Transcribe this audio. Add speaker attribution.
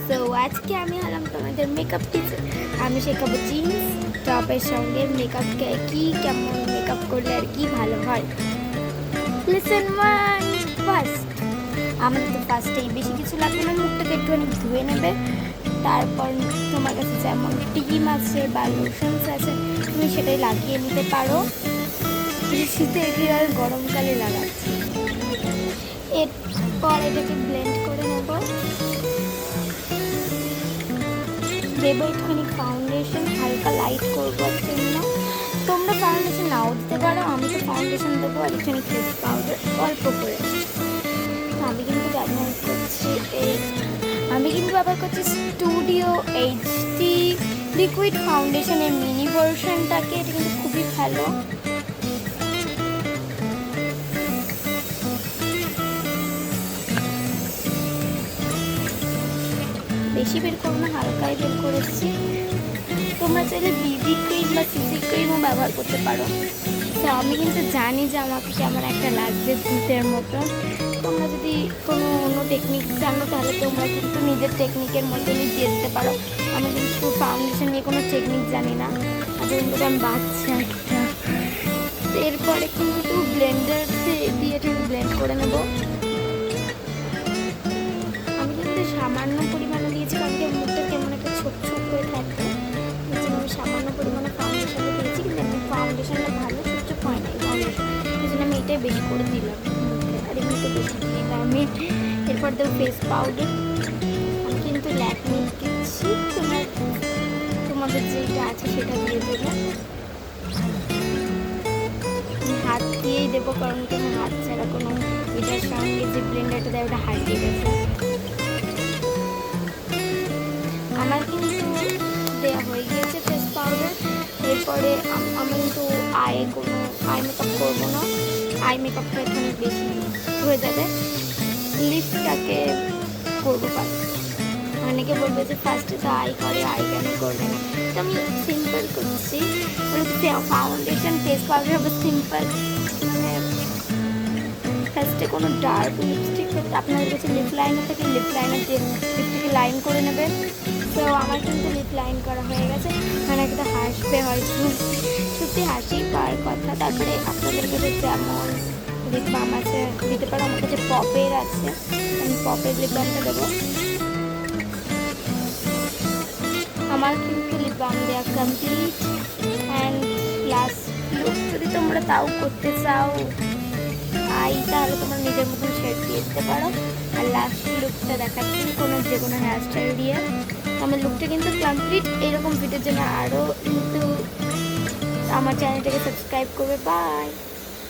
Speaker 1: So আজকে আমি হলাম তোমাদের মেকআপ টিচার। আমি শেখাবো জিন্স টপের সঙ্গে মেকআপকে কেমন মেকআপ করলে আর কি ভালো হয়। Listen one. ফার্স্ট আমাদের তো ফার্স্টেই বেশি কিছু লাগবে না, মুখটাকে একটুখানি ধুয়ে নেবে। তারপর তোমার কাছে যেমন ক্রিম আছে বা লোশনস আছে তুমি সেটাই লাগিয়ে নিতে পারো। শীতে কি আর গরমকালে লাগাচ্ছি। এরপর এটাকে ব্লেন্ড করে নেব। দেবো একটুখানি ফাউন্ডেশন, হালকা লাইট করবার জন্য। তোমরা ফাউন্ডেশন নাও দিতে পারো, আমি তো ফাউন্ডেশন দেবো আর একটুখানি ফেস পাউডার অল্প করে। আমি কিন্তু ব্যবহার করছি স্টুডিও এইচডি লিকুইড ফাউন্ডেশনের মিনি ভার্সনটাকে। এটা কিন্তু খুবই ভালো। বেশি বের করবো না, হালকাই বের করেছি। তোমরা চাইলে বিবি ক্রিম বা সিসি ক্রিমও ব্যবহার করতে পারো। তো আমি কিন্তু জানি যে আমাকে কেমন একটা লাগছে ভূতের মতো। তোমরা যদি কোনো অন্য টেকনিক জানো তাহলে তোমরা কিন্তু নিজের টেকনিকের মধ্যেই দিয়ে দিতে পারো। আমি কিন্তু ফাউন্ডেশন নিয়ে কোনো টেকনিক জানি না, কিন্তু আমি বাচ্চা একটা। এরপরে কিন্তু ব্লেন্ডার দিয়ে ঠিক ব্লেন্ড করে নেব। আমি কিন্তু সামান্য পরিমাণে দিয়েছি, কারণ কি মুখটা কেমন একটা ছোট ছোট হয়ে থাকবে। আমি সামান্য পরিমাণে ফাউন্ডেশনটা দিয়েছি, কিন্তু আমি ফাউন্ডেশনটা ভালো চুপচুপ হয় না এই ফাউন্ডেশন, এই জন্য আমি এটাই বেশি করে দিলাম মুখে। আর এমনিতে বেশি দিলাম আমি। এরপর দেবো ফেস পাউডার। আমি কিন্তু ল্যাকমি দিচ্ছি, তোমাদের যেটা আছে সেটা দিয়ে দেবো। আমি হাত দিয়েই দেবো, কারণ কি আমার হাত ছাড়া কোনো এটার সঙ্গে যে ব্লেন্ডারটা দেয় ওটা হারিয়ে গেছে। আমার কিন্তু দেওয়া হয়ে গিয়েছে ফেস পাউডার। এরপরে আমি কিন্তু আই মেকআপ করবো না, আই মেকআপটা এখানে বেশি হয়ে যাবে। লিপটাকে করবো ফার্স্ট। অনেকে বলবে যে ফার্স্টে তো আই করে, আই কেন করবে না। তো আমি সিম্পল করছি, ফাউন্ডেশন ফেস পাউডার হবে সিম্পল। মানে ফার্স্টে কোনো ডার্ক লিপস্টিক, আপনাদের কাছে লিপ লাইনার থেকে লিপ লাইনার দিয়ে লিপস্টিকে লাইন করে নেবেন। তো আমার কিন্তু লিপ লাইন করা হয়ে গেছে। মানে একটা হাসবে হয়তো, সত্যি হাসি পাওয়ার কথা। তারপরে আপনাদের কাছে যেমন লিপ বাম আছে দিতে পারো, আমার কাছে পপের আছে, আমি পপের লিপ বামটা দেবো। আমার কিন্তু লিপ বাম দেওয়া কমপ্লিট। অ্যান্ড লাস্ট লুক যদি তোমরা তাও করতে চাও তাহলে তোমরা নিজের মতন শেড দিয়ে দিতে পারো। আর লাস্ট লুকটা দেখাচ্ছি যে কোনো হেয়ার স্টাইল দিয়ে। আমার লুকটা কিন্তু কমপ্লিট। এরকম ভিডিওর জন্য আরও কিন্তু আমার চ্যানেলটাকে সাবস্ক্রাইব করবে। বাই।